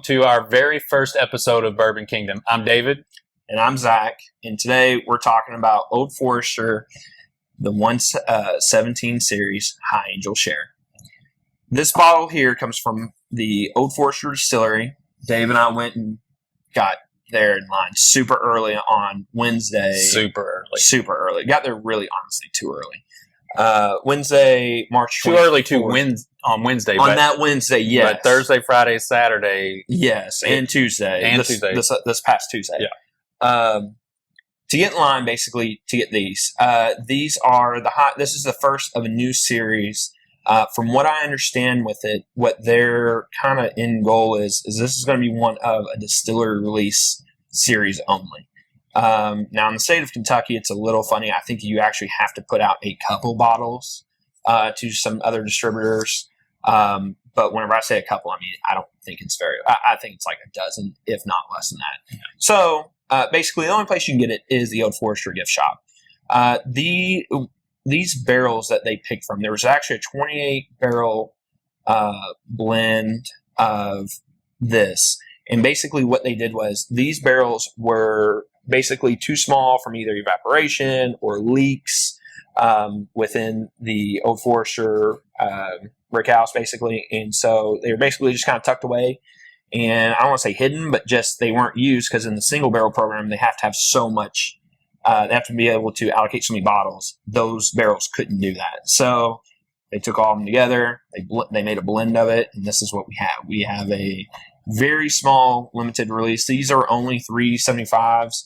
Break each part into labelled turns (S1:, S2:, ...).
S1: to our very first episode of Bourbon Kingdom. I'm David.
S2: And I'm Zach. And today we're talking about Old Forester, the 117 series High Angel Share. This bottle here comes from the Old Forester Distillery. Dave and I went and got there in line super early on Wednesday.
S1: Super early.
S2: Got there really, honestly, too early. Wednesday, March 24th.
S1: Too early to win on Wednesday.
S2: On that Wednesday, yes.
S1: But Thursday, Friday, Saturday.
S2: Yes, and Tuesday.
S1: And
S2: Tuesday. This past Tuesday.
S1: Yeah.
S2: To get in line, basically, to get these. These are this is the first of a new series. From what I understand with it, what their kind of end goal is this is going to be one of a distillery release series only. Now, in the state of Kentucky, it's a little funny. I think you actually have to put out a couple bottles to some other distributors. But whenever I say a couple, I mean, I don't think it's I think it's like a dozen, if not less than that. Yeah. So, basically, the only place you can get it is the Old Forester gift shop. These barrels that they picked from, there was actually a 28-barrel blend of this. And basically what they did was these barrels were basically too small from either evaporation or leaks within the Old Forester brick house, basically. And so they were basically just kind of tucked away. And I don't want to say hidden, but just they weren't used because in the single barrel program, they have to have so much. They have to be able to allocate so many bottles. Those barrels couldn't do that. So they took all of them together. They made a blend of it, and this is what we have. We have a very small limited release. These are only 375s.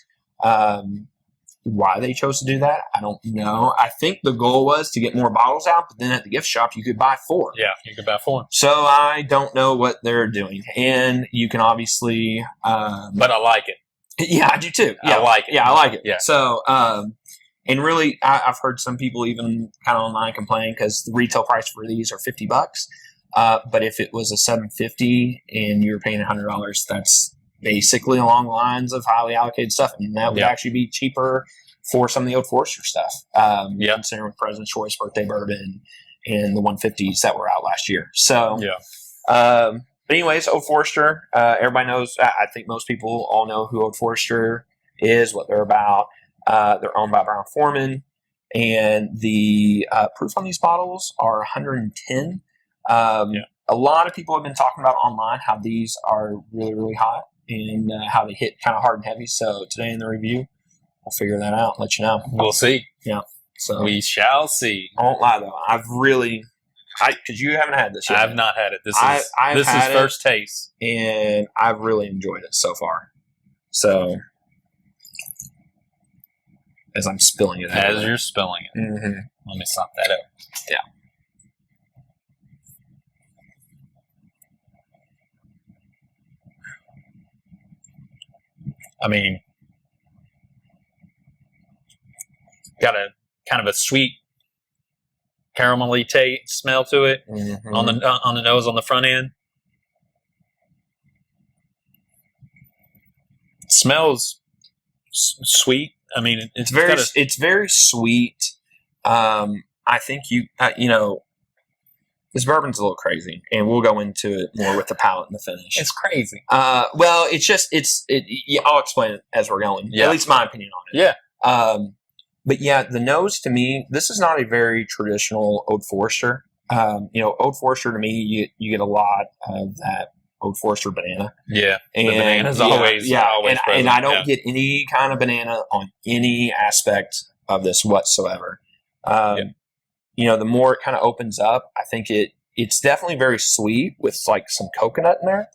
S2: Why they chose to do that, I don't know. I think the goal was to get more bottles out, but then at the gift shop, you could buy 4.
S1: Yeah, you could buy 4.
S2: So I don't know what they're doing. And you can obviously...
S1: but I like it.
S2: Yeah, I do too. Yeah,
S1: I like it.
S2: Yeah, I like it.
S1: Yeah.
S2: So, and really, I've heard some people even kind of online complain because the retail price for these are $50. But if it was a $750 and you were paying $100, that's basically along the lines of highly allocated stuff, and that would actually be cheaper for some of the Old Forester stuff. Considering with President's Choice, Birthday Bourbon, and the 150s that were out last year. So, but anyways, Old Forester, everybody knows. I think most people all know who Old Forester is, what they're about. They're owned by Brown-Forman, and the proof on these bottles are 110. A lot of people have been talking about online how these are really, really hot and how they hit kind of hard and heavy. So today in the review, we'll figure that out and let you know.
S1: We'll see.
S2: Yeah. So
S1: we shall see.
S2: I won't lie though. Because you haven't had this yet.
S1: I've not had it. This is first taste.
S2: And I've really enjoyed it so far. So, as I'm spilling it.
S1: As you're spilling it.
S2: Mm-hmm.
S1: Let me sop that up.
S2: Yeah.
S1: I mean, got a kind of a sweet caramelly smell to it on the nose on the front end. It smells sweet. I mean, it's
S2: very sweet. I think this bourbon's a little crazy, and we'll go into it more with the palate and the finish.
S1: It's crazy.
S2: Well, I'll explain it as we're going.
S1: Yeah.
S2: At least my opinion on it.
S1: Yeah.
S2: But yeah, the nose to me, this is not a very traditional Old Forester. Old Forester to me, you get a lot of that Old Forester banana.
S1: Yeah,
S2: and
S1: the banana's always present.
S2: And I don't get any kind of banana on any aspect of this whatsoever. The more it kind of opens up, I think it's definitely very sweet with like some coconut in there.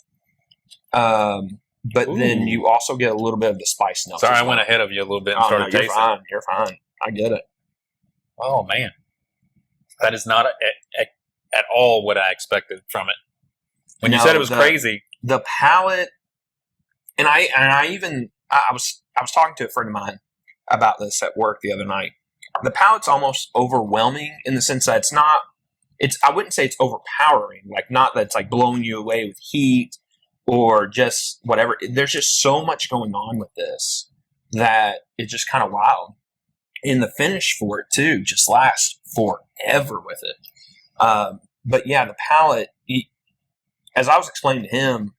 S2: But then you also get a little bit of the spice notes.
S1: Sorry, I went ahead of you a little bit and started tasting.
S2: You're fine. I get it.
S1: Oh, man. That is not at all what I expected from it. When you said it was crazy.
S2: The palate, and I was talking to a friend of mine about this at work the other night. The palate's almost overwhelming in the sense that I wouldn't say it's overpowering, like not that it's like blowing you away with heat or just whatever. There's just so much going on with this that it's just kind of wild. And the finish for it too just lasts forever with it. But yeah, the palate, as I was explaining to him,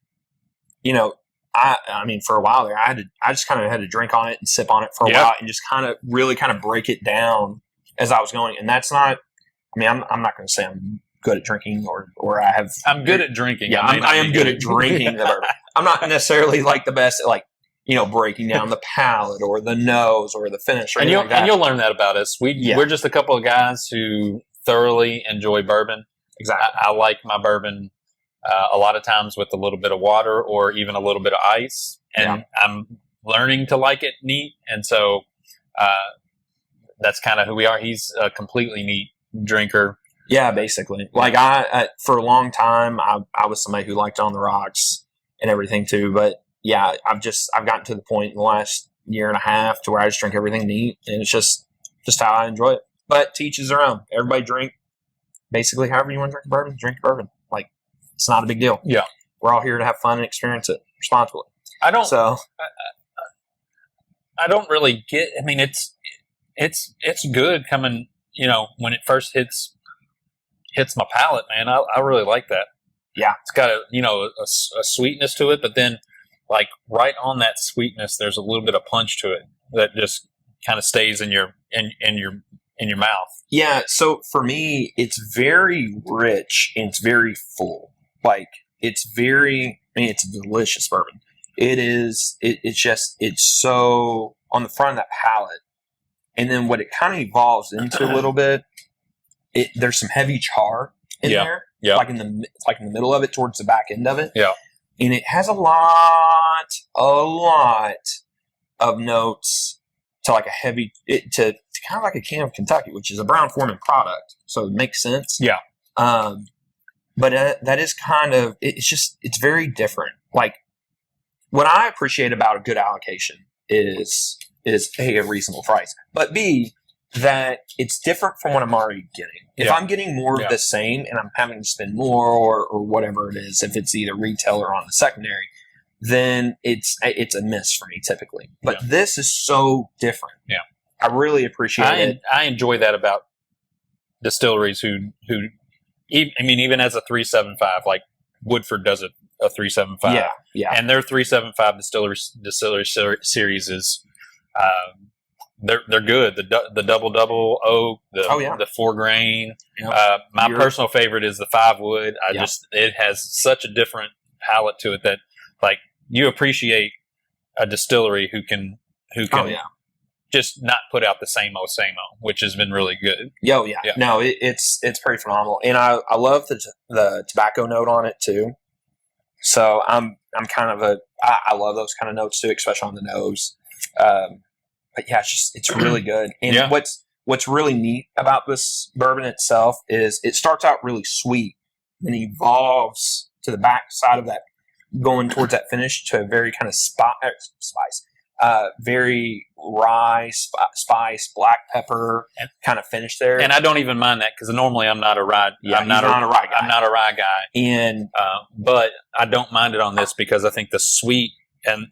S2: I mean, for a while there, I just kind of had to drink on it and sip on it for a while and just kind of really kind of break it down as I was going. And that's not, I mean, I'm not going to say I'm good at drinking or I have.
S1: I'm good at drinking.
S2: Yeah, I am good at drinking the bourbon. I'm not necessarily like the best at like, breaking down the palate or the nose or the finish. Or
S1: and you'll learn that about us.
S2: Yeah.
S1: We're just a couple of guys who thoroughly enjoy bourbon.
S2: Exactly.
S1: I like my bourbon a lot of times with a little bit of water or even a little bit of ice, and I'm learning to like it neat. And so that's kind of who we are. He's a completely neat drinker.
S2: Yeah, basically. Like I for a long time, I was somebody who liked on the rocks and everything too. But yeah, I've gotten to the point in the last year and a half to where I just drink everything neat, and it's just how I enjoy it. But to each his their own. Everybody drink basically however you want to drink bourbon. Drink bourbon. Like it's not a big deal.
S1: Yeah,
S2: we're all here to have fun and experience it responsibly. I don't
S1: really get. I mean, it's good coming. When it first hits my palate, man. I really like that.
S2: Yeah,
S1: it's got a sweetness to it, but then like right on that sweetness, there's a little bit of punch to it that just kind of stays in your mouth.
S2: Yeah. So for me, it's very rich and it's very full. Like it's it's a delicious bourbon. It is. It's so on the front of that palate, and then what it kind of evolves into a little bit. There's some heavy char in there. Yeah. Like in the middle of it, towards the back end of it.
S1: Yeah.
S2: And it has a lot of notes to like a heavy, to kind of like a can of Kentucky, which is a Brown-Forman product. So it makes sense.
S1: Yeah.
S2: But that is kind of, it's very different. Like what I appreciate about a good allocation is A, a reasonable price, but B, that it's different from what I'm already getting. If I'm getting more of the same and I'm having to spend more or whatever it is, if it's either retail or on the secondary, then it's a miss for me typically. But this is so different.
S1: Yeah.
S2: I really appreciate it.
S1: I enjoy that about distilleries who even as a 375, like Woodford does a 375.
S2: Yeah. Yeah.
S1: And their 375 distillery series is they're good. The double oak, the 4 grain. Yeah. My personal favorite is the 5 wood. It has such a different palate to it that like you appreciate a distillery who can just not put out the same old, which has been really good.
S2: Yeah. No, it's pretty phenomenal, and I love the tobacco note on it too. So I'm kind of I love those kind of notes too, especially on the nose. But yeah, it's really good. And what's really neat about this bourbon itself is it starts out really sweet and evolves to the back side of that, going towards that finish to a very kind of spice, very rye, spice, black pepper kind of finish there.
S1: And I don't even mind that because normally I'm not a rye. I'm not a rye guy. I'm not a rye guy.
S2: And
S1: but I don't mind it on this because I think the sweet and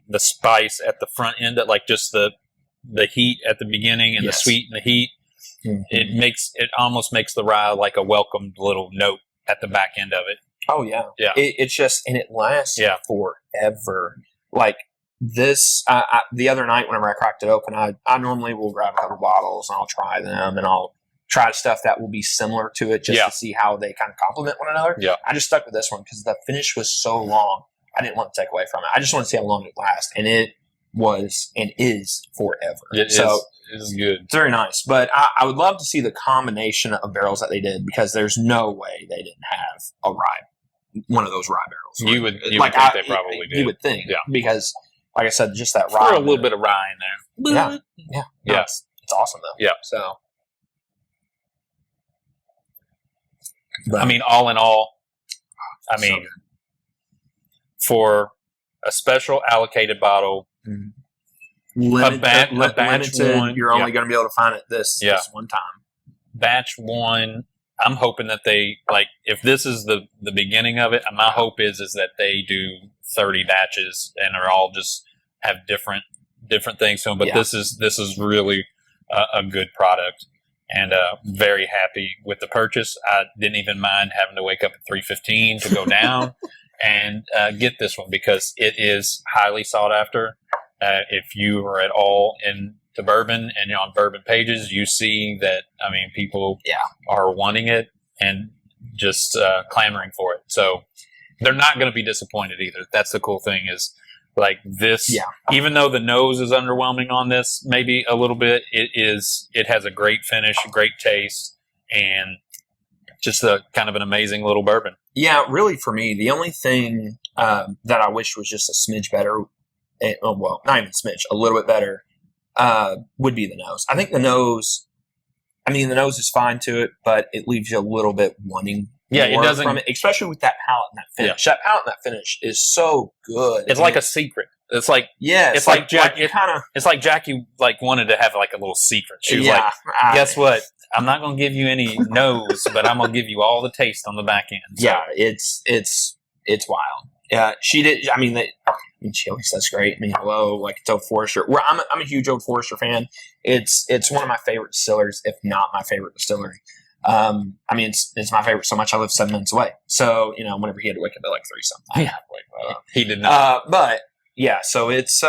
S1: the spice at the front end, like just the heat at the beginning and the sweet and the heat, it almost makes the rye like a welcomed little note at the back end of it.
S2: Oh yeah. It's just, and it lasts forever. Like this, the other night whenever I cracked it open, I normally will grab a couple bottles and I'll try them and I'll try stuff that will be similar to it just to see how they kind of complement one another.
S1: Yeah.
S2: I just stuck with this one because the finish was so long. I didn't want to take away from it. I just want to see how long it lasts. And it was and is forever.
S1: It is good.
S2: It's very nice. But I would love to see the combination of barrels that they did because there's no way they didn't have a rye, one of those rye barrels.
S1: You would think they probably did.
S2: You would think. Yeah. Because, like I said, just that rye.
S1: Throw a little bit of rye in there.
S2: Yeah. No, it's awesome, though.
S1: Yeah.
S2: So.
S1: But, I mean, all in all, for a special allocated bottle,
S2: limited,
S1: a batch one,
S2: you're only going to be able to find it this one time.
S1: Batch one, I'm hoping that they, like, if this is the beginning of it, my hope is that they do 30 batches and are all just have different things to them. But this is really a good product. And very happy with the purchase. I didn't even mind having to wake up at 3:15 to go down and get this one because it is highly sought after. If you are at all into bourbon and you're on bourbon pages, you see that, I mean, people are wanting it and just clamoring for it. So they're not going to be disappointed either. That's the cool thing is, like this, even though the nose is underwhelming on this, maybe a little bit, it has a great finish, great taste, and just a kind of an amazing little bourbon.
S2: Yeah, really for me, the only thing that I wish was just a smidge better, well, not even a smidge, a little bit better, would be the nose. I think the nose is fine to it, but it leaves you a little bit wanting
S1: it doesn't, from it,
S2: especially with that palate and that finish. That palate and that finish is so good.
S1: It's like a secret. It's like it's like Jackie like wanted to have like a little secret. She was like, guess what? I'm not going to give you any nose, but I'm going to give you all the taste on the back end. So.
S2: Yeah, it's wild. Yeah, she did. I mean, she always does great. I mean, hello, like it's Old Forester. I'm a huge Old Forester fan. It's one of my favorite distillers, if not my favorite distillery. I mean, it's my favorite so much I live 7 minutes away. So, whenever he had to wake up at like 3 something.
S1: He did not.
S2: But yeah, so it's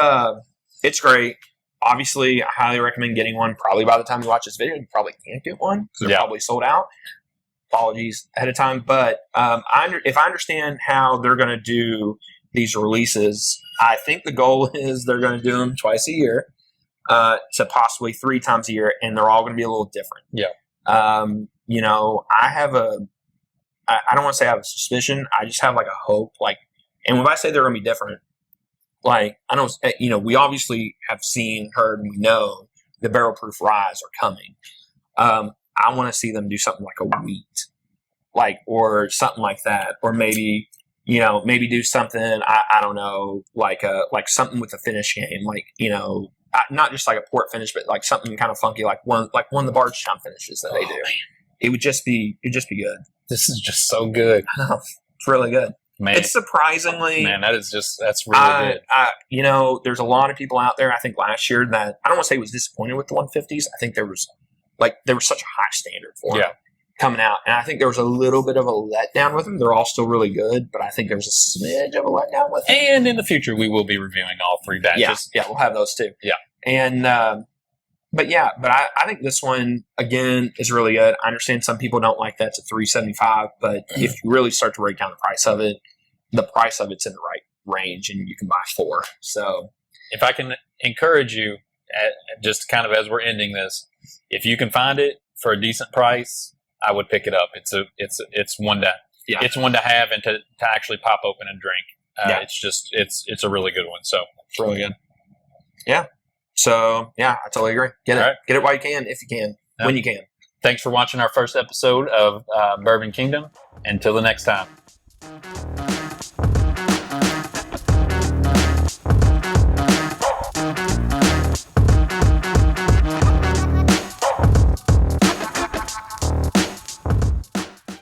S2: great. Obviously, I highly recommend getting one. Probably by the time you watch this video, you probably can't get one because they're probably sold out. Apologies ahead of time. But if I understand how they're going to do these releases, I think the goal is they're going to do them twice a year to possibly 3 times a year, and they're all going to be a little different.
S1: Yeah.
S2: I have I don't want to say I have a suspicion. I just have like a hope. Like, and when I say they're going to be different, like, I don't, we obviously have seen, heard, and we know the barrel proof ryes are coming. I want to see them do something like a wheat, or something like that. Or maybe do something, I don't know, like something with a finish game, not just like a port finish, but like something kind of funky, like one of the Bardstown finishes that they do. Man. It'd just be good.
S1: This is just so good.
S2: I know. It's really good. Man, it's surprisingly,
S1: that's really good.
S2: There's a lot of people out there. I think last year that I don't want to say was disappointed with the 150s. I think there was such a high standard for them coming out, and I think there was a little bit of a letdown with them. They're all still really good, but I think there's a smidge of a letdown with them.
S1: And in the future, we will be reviewing all 3 batches.
S2: Yeah, we'll have those too.
S1: Yeah,
S2: and but I think this one again is really good. I understand some people don't like that to $375, but if you really start to break down the price of it's in the right range, and you can buy 4. So, if I can encourage you, just kind of as we're ending this, if you can find it for a decent price, I would pick it up. It's one to have and to actually pop open and drink. It's a really good one. So it's really good. Yeah. So I totally agree. Get it. Right. Get it while you can, if you can, when you can.
S1: Thanks for watching our first episode of Bourbon Kingdom. Until the next time.